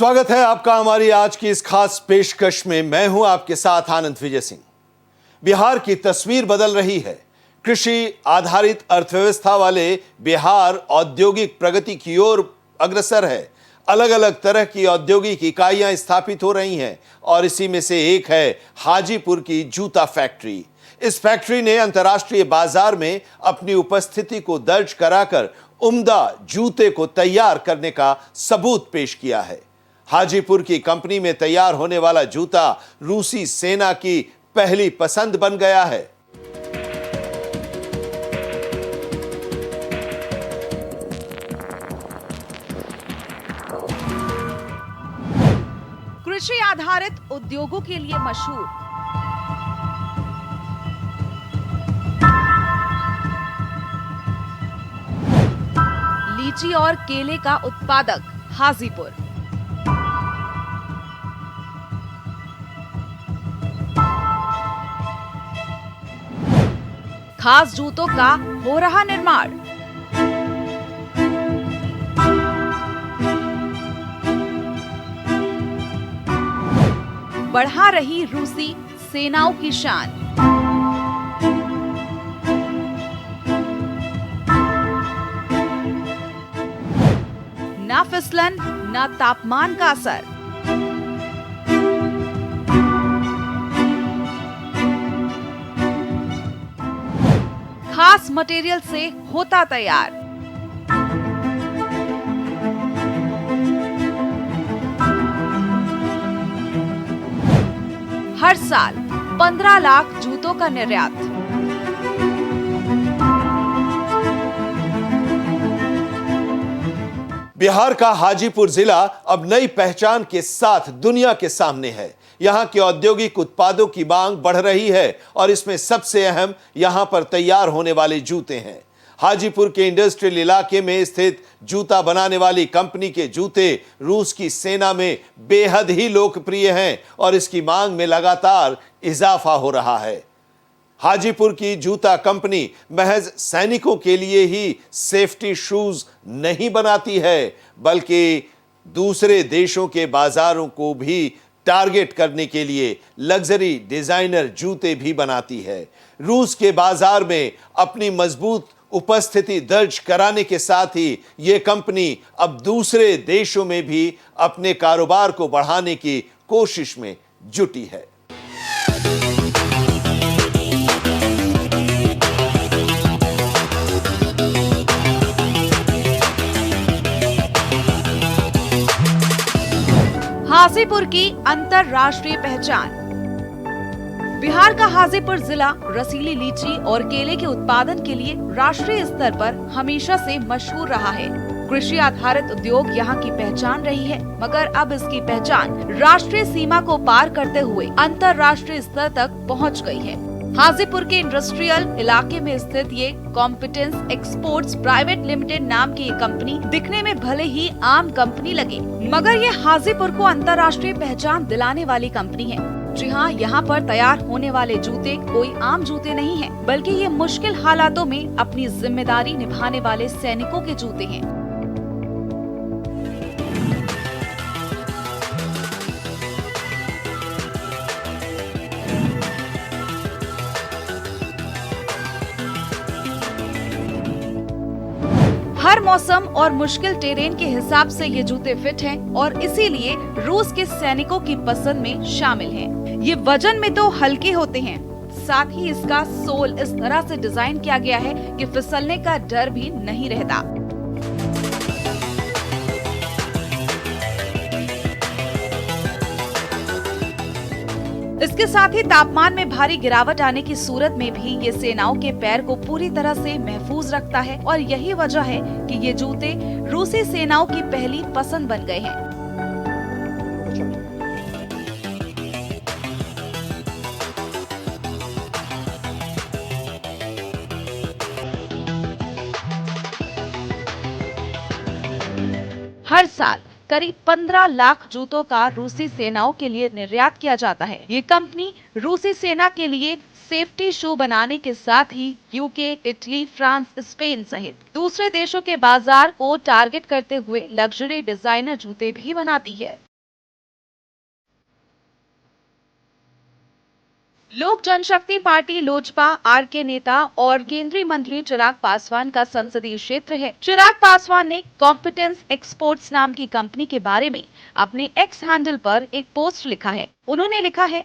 स्वागत है आपका हमारी आज की इस खास पेशकश में। मैं हूं आपके साथ आनंद विजय सिंह। बिहार की तस्वीर बदल रही है। कृषि आधारित अर्थव्यवस्था वाले बिहार औद्योगिक प्रगति की ओर अग्रसर है। अलग अलग तरह की औद्योगिक इकाइयां स्थापित हो रही हैं और इसी में से एक है हाजीपुर की जूता फैक्ट्री। इस फैक्ट्री ने अंतर्राष्ट्रीय बाजार में अपनी उपस्थिति को दर्ज कराकर उम्दा जूते को तैयार करने का सबूत पेश किया है। हाजीपुर की कंपनी में तैयार होने वाला जूता रूसी सेना की पहली पसंद बन गया है। कृषि आधारित उद्योगों के लिए मशहूर लीची और केले का उत्पादक हाजीपुर। खास जूतों का हो रहा निर्माण। बढ़ा रही रूसी सेनाओं की शान। ना फिसलन ना तापमान का असर। खास मटेरियल से होता तैयार। हर साल 15 लाख जूतों का निर्यात। बिहार का हाजीपुर जिला अब नई पहचान के साथ दुनिया के सामने है। यहां के औद्योगिक उत्पादों की मांग बढ़ रही है और इसमें सबसे अहम यहां पर तैयार होने वाले जूते हैं। हाजीपुर के इंडस्ट्रियल इलाके में स्थित जूता बनाने वाली कंपनी के जूते रूस की सेना में बेहद ही लोकप्रिय हैं और इसकी मांग में लगातार इजाफा हो रहा है। हाजीपुर की जूता कंपनी महज सैनिकों के लिए ही सेफ्टी शूज नहीं बनाती है, बल्कि दूसरे देशों के बाजारों को भी टारगेट करने के लिए लग्जरी डिजाइनर जूते भी बनाती है। रूस के बाजार में अपनी मजबूत उपस्थिति दर्ज कराने के साथ ही यह कंपनी अब दूसरे देशों में भी अपने कारोबार को बढ़ाने की कोशिश में जुटी है। हाजीपुर की अंतरराष्ट्रीय पहचान। बिहार का हाजीपुर जिला रसीली लीची और केले के उत्पादन के लिए राष्ट्रीय स्तर पर हमेशा से मशहूर रहा है। कृषि आधारित उद्योग यहाँ की पहचान रही है, मगर अब इसकी पहचान राष्ट्रीय सीमा को पार करते हुए अंतरराष्ट्रीय स्तर तक पहुँच गई है। हाजीपुर के इंडस्ट्रियल इलाके में स्थित ये कॉम्पिटेंस एक्सपोर्ट्स प्राइवेट लिमिटेड नाम की ये कंपनी दिखने में भले ही आम कंपनी लगे, मगर ये हाजीपुर को अंतर्राष्ट्रीय पहचान दिलाने वाली कंपनी है। जी हाँ, यहाँ पर तैयार होने वाले जूते कोई आम जूते नहीं हैं, बल्कि ये मुश्किल हालातों में अपनी जिम्मेदारी निभाने वाले सैनिकों के जूते हैं। हर मौसम और मुश्किल टेरेन के हिसाब से ये जूते फिट हैं और इसीलिए रूस के सैनिकों की पसंद में शामिल हैं। ये वजन में तो हल्के होते हैं, साथ ही इसका सोल इस तरह से डिजाइन किया गया है कि फिसलने का डर भी नहीं रहता। इसके साथ ही तापमान में भारी गिरावट आने की सूरत में भी ये सेनाओं के पैर को पूरी तरह से महफूज रखता है और यही वजह है कि ये जूते रूसी सेनाओं की पहली पसंद बन गए हैं। हर साल करीब 15 लाख जूतों का रूसी सेनाओं के लिए निर्यात किया जाता है। ये कंपनी रूसी सेना के लिए सेफ्टी शू बनाने के साथ ही यूके, इटली, फ्रांस, स्पेन सहित दूसरे देशों के बाजार को टारगेट करते हुए लग्जरी डिजाइनर जूते भी बनाती है। लोक जनशक्ति पार्टी लोजपा आर के नेता और केंद्रीय मंत्री चिराग पासवान का संसदीय क्षेत्र है। चिराग पासवान ने कॉम्पिटेंस एक्सपोर्ट्स नाम की कंपनी के बारे में अपने एक्स हैंडल पर एक पोस्ट लिखा है। उन्होंने लिखा है,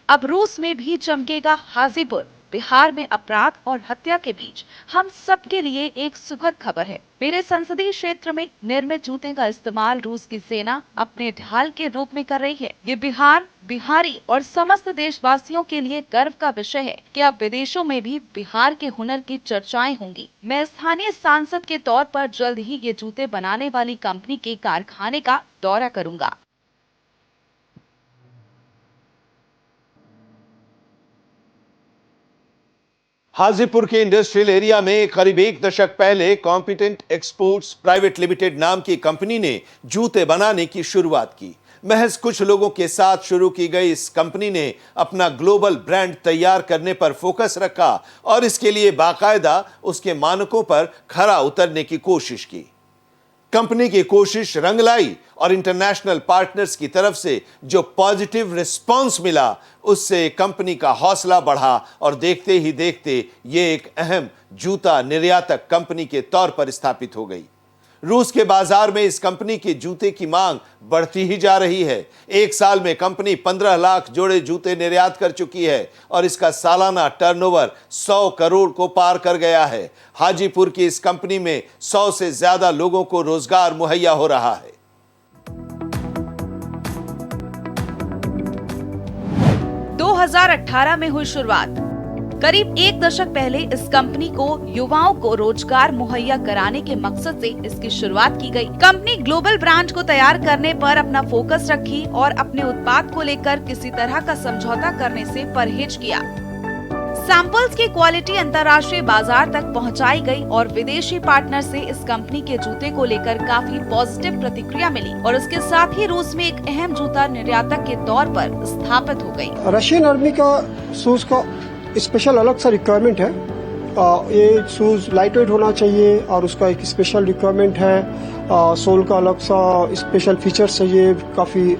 अब रूस में भी चमकेगा हाजीपुर। बिहार में अपराध और हत्या के बीच हम सबके लिए एक सुखद खबर है। मेरे संसदीय क्षेत्र में निर्मित जूते का इस्तेमाल रूस की सेना अपने ढाल के रूप में कर रही है। ये बिहार, बिहारी और समस्त देशवासियों के लिए गर्व का विषय है कि अब विदेशों में भी बिहार के हुनर की चर्चाएं होंगी। मैं स्थानीय सांसद के तौर पर जल्द ही ये जूते बनाने वाली कंपनी के कारखाने का दौरा करूंगा। हाजीपुर के इंडस्ट्रियल एरिया में करीब एक दशक पहले कॉम्पिटेंट एक्सपोर्ट्स प्राइवेट लिमिटेड नाम की कंपनी ने जूते बनाने की शुरुआत की। महज कुछ लोगों के साथ शुरू की गई इस कंपनी ने अपना ग्लोबल ब्रांड तैयार करने पर फोकस रखा और इसके लिए बाकायदा उसके मानकों पर खरा उतरने की कोशिश की। कंपनी की कोशिश रंग लाई और इंटरनेशनल पार्टनर्स की तरफ से जो पॉजिटिव रिस्पांस मिला, उससे कंपनी का हौसला बढ़ा और देखते ही देखते ये एक अहम जूता निर्यातक कंपनी के तौर पर स्थापित हो गई। रूस के बाजार में इस कंपनी के जूते की मांग बढ़ती ही जा रही है। एक साल में कंपनी 15 लाख जोड़े जूते निर्यात कर चुकी है और इसका सालाना टर्नओवर 100 करोड़ को पार कर गया है। हाजीपुर की इस कंपनी में 100 से ज्यादा लोगों को रोजगार मुहैया हो रहा है। दो 2018 में हुई शुरुआत। करीब एक दशक पहले इस कंपनी को युवाओं को रोजगार मुहैया कराने के मकसद से इसकी शुरुआत की गई। कंपनी ग्लोबल ब्रांड को तैयार करने पर अपना फोकस रखी और अपने उत्पाद को लेकर किसी तरह का समझौता करने से परहेज किया। सैंपल्स की क्वालिटी अंतर्राष्ट्रीय बाजार तक पहुंचाई गई और विदेशी पार्टनर से इस कंपनी के जूते को लेकर काफी पॉजिटिव प्रतिक्रिया मिली और इसके साथ ही रूस में एक अहम जूता निर्यातक के तौर पर स्थापित हो गई। रशियन आर्मी का शूज का स्पेशल अलग सा रिक्वायरमेंट है। ये शूज लाइट वेट होना चाहिए और उसका एक स्पेशल रिक्वायरमेंट है। सोल का अलग सा स्पेशल फीचर्स चाहिए, काफी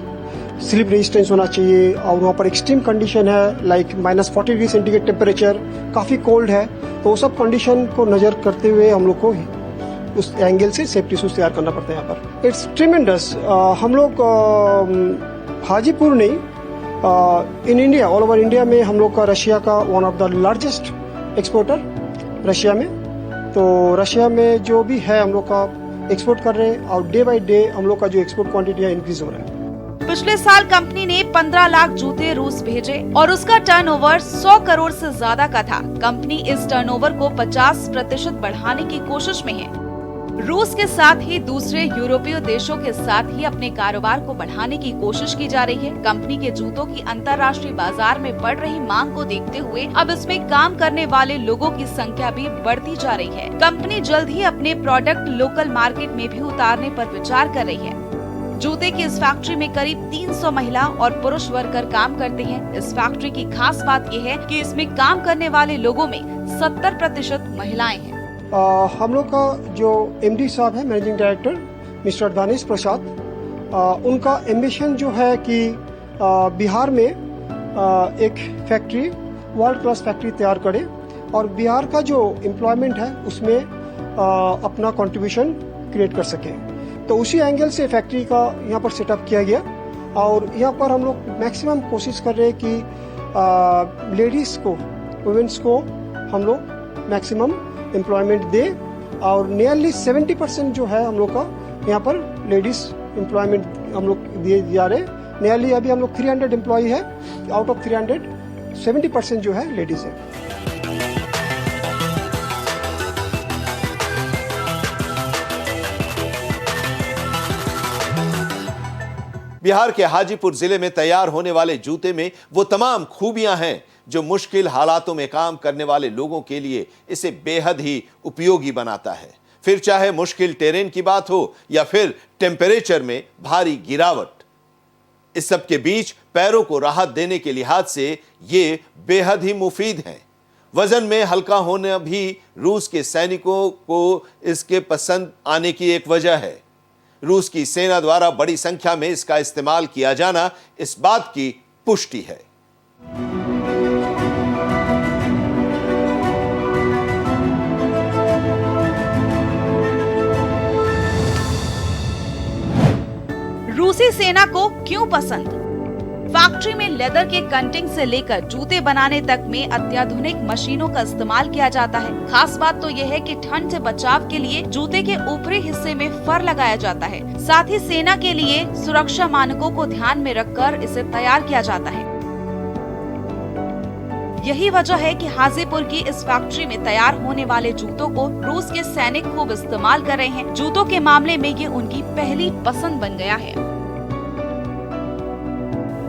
स्लिप रेजिस्टेंस होना चाहिए और वहाँ पर एक्सट्रीम कंडीशन है, लाइक -40 डिग्री सेंटीग्रेड टेम्परेचर, काफी कोल्ड है। तो वो सब कंडीशन को नजर करते हुए हम लोग को उस एंगल से सेफ्टी शूज तैयार करना पड़ता है यहाँ पर। It's tremendous. हम लोग हाजीपुर नहीं, in India, all over India में हम लोग का रशिया का one of the largest exporter Russia में। तो रशिया में जो भी है हम लोग का एक्सपोर्ट कर रहे हैं और डे बाय डे हम लोग का जो एक्सपोर्ट क्वांटिटी है इंक्रीज हो रहा है। पिछले साल कंपनी ने 15 लाख जूते रूस भेजे और उसका टर्नओवर 100 करोड़ से ज्यादा का था। कंपनी इस टर्नओवर को 50% बढ़ाने की कोशिश में है। रूस के साथ ही दूसरे यूरोपीय देशों के साथ ही अपने कारोबार को बढ़ाने की कोशिश की जा रही है। कंपनी के जूतों की अंतर्राष्ट्रीय बाजार में बढ़ रही मांग को देखते हुए अब इसमें काम करने वाले लोगों की संख्या भी बढ़ती जा रही है। कंपनी जल्द ही अपने प्रोडक्ट लोकल मार्केट में भी उतारने पर विचार कर रही है। जूते की इस फैक्ट्री में करीब 300 महिला और पुरुष वर्कर काम करते हैं। इस फैक्ट्री की खास बात यह है कि इसमें काम करने वाले लोगों में 70% महिलाएं हैं। हम लोग का जो एमडी साहब है, मैनेजिंग डायरेक्टर मिस्टर दानिश प्रसाद, उनका एम्बिशन जो है कि बिहार में एक फैक्ट्री, वर्ल्ड क्लास फैक्ट्री तैयार करे और बिहार का जो एम्प्लॉयमेंट है उसमें अपना कंट्रीब्यूशन क्रिएट कर सके। तो उसी एंगल से फैक्ट्री का यहाँ पर सेटअप किया गया और यहाँ पर हम लोग मैक्सिमम कोशिश कर रहे हैं कि लेडीज को, वुमेन्स को हम लोग मैक्सिमम एम्प्लॉयमेंट दे और नियरली 70% जो है हम लोग का यहाँ पर लेडीज एम्प्लॉयमेंट हम लोग दिए जा रहे हैं। नियरली अभी हम लोग 300 एम्प्लॉय है, आउट ऑफ 300 70% जो है लेडीज है। बिहार के हाजीपुर जिले में तैयार होने वाले जूते में वो तमाम खूबियां हैं जो मुश्किल हालातों में काम करने वाले लोगों के लिए इसे बेहद ही उपयोगी बनाता है। फिर चाहे मुश्किल टेरेन की बात हो या फिर टेम्परेचर में भारी गिरावट, इस सब के बीच पैरों को राहत देने के लिहाज से ये बेहद ही मुफीद हैं। वजन में हल्का होना भी रूस के सैनिकों को इसके पसंद आने की एक वजह है। रूस की सेना द्वारा बड़ी संख्या में इसका इस्तेमाल किया जाना इस बात की पुष्टि है। सेना को क्यों पसंद? फैक्ट्री में लेदर के कटिंग से लेकर जूते बनाने तक में अत्याधुनिक मशीनों का इस्तेमाल किया जाता है। खास बात तो यह है कि ठंड से बचाव के लिए जूते के ऊपरी हिस्से में फर लगाया जाता है। साथ ही सेना के लिए सुरक्षा मानकों को ध्यान में रखकर इसे तैयार किया जाता है। यही वजह है कि हाजीपुर की इस फैक्ट्री में तैयार होने वाले जूतों को रूस के सैनिक खूब इस्तेमाल कर रहे हैं। जूतों के मामले में ये उनकी पहली पसंद बन गया है।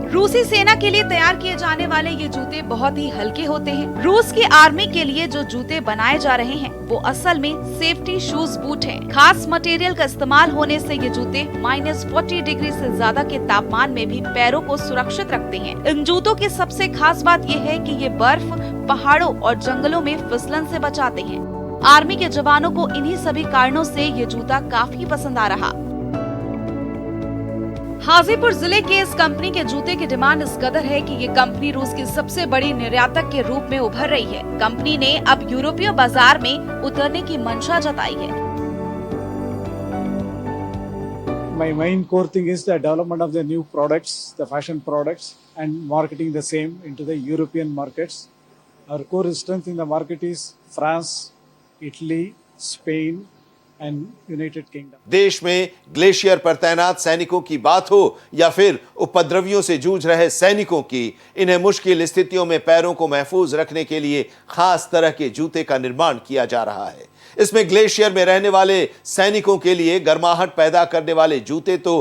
रूसी सेना के लिए तैयार किए जाने वाले ये जूते बहुत ही हल्के होते हैं। रूस की आर्मी के लिए जो जूते बनाए जा रहे हैं वो असल में सेफ्टी शूज बूट हैं। खास मटेरियल का इस्तेमाल होने से ये जूते -40 डिग्री से ज्यादा के तापमान में भी पैरों को सुरक्षित रखते हैं। इन जूतों की सबसे खास बात ये है कि ये बर्फ, पहाड़ों और जंगलों में फिसलन से बचाते हैं। आर्मी के जवानों को इन्हीं सभी कारणों से ये जूता काफी पसंद आ रहा। हाजीपुर जिले के इस कंपनी के जूते की डिमांड इस कदर है कि ये कंपनी रूस की सबसे बड़ी निर्यातक के रूप में उभर रही है। कंपनी ने अब यूरोपीय बाजार में उतरने की मंशा जताई है। My main core thing is the development of the new products, the fashion products, and marketing the same into the European markets. Our core strength in the market is France, Italy, Spain, and United Kingdom. देश में glacier पर तैनात सैनिकों की बात हो या फिर उपद्रवियों से जूझ रहे सैनिकों की, इन्हें मुश्किल स्थितियों में पैरों को महफूज रखने के लिए खास तरह के जूते का निर्माण किया जा रहा है। इसमें ग्लेशियर में रहने वाले सैनिकों के लिए गर्माहट पैदा करने वाले जूते तो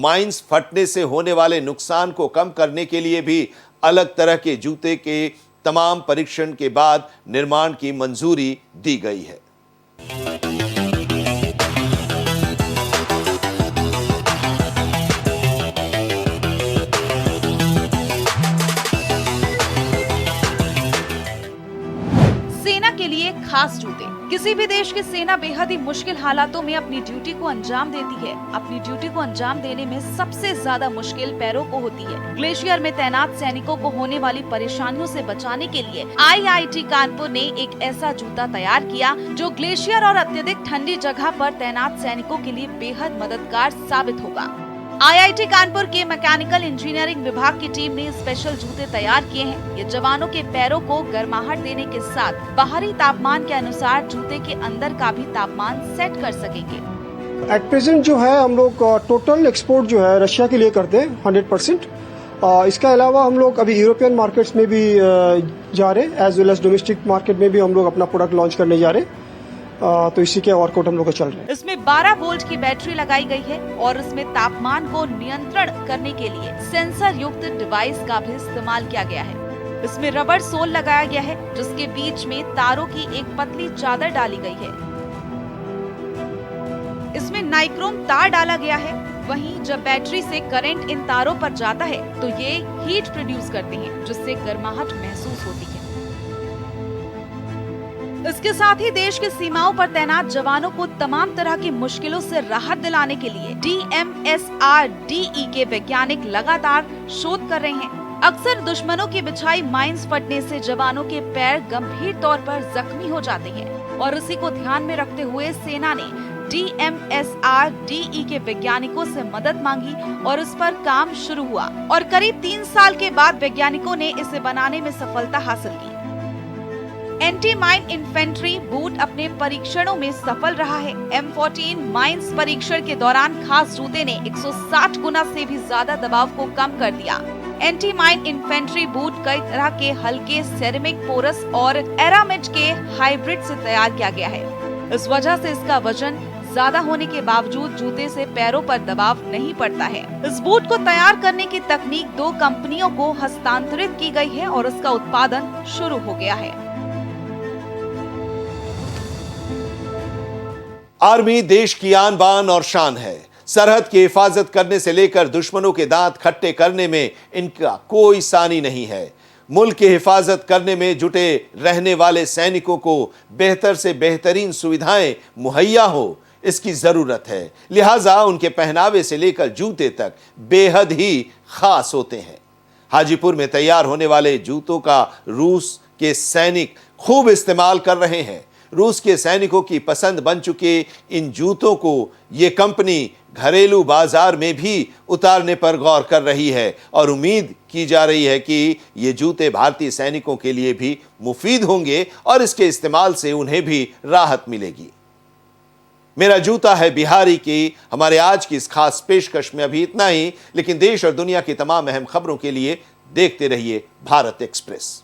माइंस फटने से होने वाले नुकसान को कम करने के लिए भी अलग तरह के जूते के तमाम परीक्षण के बाद निर्माण की मंजूरी दी गई है। खास जूते। किसी भी देश की सेना बेहद ही मुश्किल हालातों में अपनी ड्यूटी को अंजाम देती है। अपनी ड्यूटी को अंजाम देने में सबसे ज्यादा मुश्किल पैरों को होती है। ग्लेशियर में तैनात सैनिकों को होने वाली परेशानियों से बचाने के लिए IIT कानपुर ने एक ऐसा जूता तैयार किया जो ग्लेशियर और अत्यधिक ठंडी जगह पर तैनात सैनिकों के लिए बेहद मददगार साबित होगा। IIT कानपुर के मैकेनिकल इंजीनियरिंग विभाग की टीम ने स्पेशल जूते तैयार किए हैं। ये जवानों के पैरों को गर्माहट देने के साथ बाहरी तापमान के अनुसार जूते के अंदर का भी तापमान सेट कर सकेंगे। एट प्रेजेंट जो है हम लोग टोटल एक्सपोर्ट जो है रशिया के लिए करते हैं 100%। इसके अलावा हम लोग अभी यूरोपियन मार्केट्स में भी जा रहे हैं, as well as domestic market में भी हम लोग अपना प्रोडक्ट लॉन्च करने जा रहे हैं। तो इसी के वर्कआउट हम लोग का चल रहा है। इसमें 12 वोल्ट की बैटरी लगाई गई है और इसमें तापमान को नियंत्रण करने के लिए सेंसर युक्त डिवाइस का भी इस्तेमाल किया गया है। इसमें रबर सोल लगाया गया है जिसके बीच में तारों की एक पतली चादर डाली गई है। इसमें नाइक्रोम तार डाला गया है। वहीं जब बैटरी से करंट इन तारों पर जाता है तो ये हीट प्रोड्यूस करते हैं जिससे गर्माहट महसूस होती है। इसके साथ ही देश की सीमाओं पर तैनात जवानों को तमाम तरह की मुश्किलों से राहत दिलाने के लिए DMSRDE के वैज्ञानिक लगातार शोध कर रहे हैं। अक्सर दुश्मनों की बिछाई माइंस फटने से जवानों के पैर गंभीर तौर पर जख्मी हो जाते हैं और इसी को ध्यान में रखते हुए सेना ने DMSRDE के वैज्ञानिकों से मदद मांगी और इस पर काम शुरू हुआ और करीब 3 साल के बाद वैज्ञानिकों ने इसे बनाने में सफलता हासिल की। एंटी माइन इन्फेंट्री बूट अपने परीक्षणों में सफल रहा है। M14 माइंस परीक्षण के दौरान खास जूते ने 160 गुना से भी ज्यादा दबाव को कम कर दिया। एंटी माइन इन्फेंट्री बूट कई तरह के हल्के सेरेमिक पोरस और एरामिड के हाइब्रिड से तैयार किया गया है। इस वजह से इसका वजन ज्यादा होने के बावजूद जूते से पैरों पर दबाव नहीं पड़ता है। इस बूट को तैयार करने की तकनीक 2 कंपनियों को हस्तांतरित की गई है और इसका उत्पादन शुरू हो गया है। आर्मी देश की आन बान और शान है। सरहद की हिफाजत करने से लेकर दुश्मनों के दांत खट्टे करने में इनका कोई सानी नहीं है। मुल्क की हिफाजत करने में जुटे रहने वाले सैनिकों को बेहतर से बेहतरीन सुविधाएं मुहैया हो, इसकी जरूरत है। लिहाजा उनके पहनावे से लेकर जूते तक बेहद ही खास होते हैं। हाजीपुर में तैयार होने वाले जूतों का रूस के सैनिक खूब इस्तेमाल कर रहे हैं। रूस के सैनिकों की पसंद बन चुके इन जूतों को ये कंपनी घरेलू बाजार में भी उतारने पर गौर कर रही है और उम्मीद की जा रही है कि ये जूते भारतीय सैनिकों के लिए भी मुफीद होंगे और इसके इस्तेमाल से उन्हें भी राहत मिलेगी। मेरा जूता है बिहारी की हमारे आज की इस खास पेशकश में अभी इतना ही, लेकिन देश और दुनिया की तमाम अहम खबरों के लिए देखते रहिए भारत एक्सप्रेस।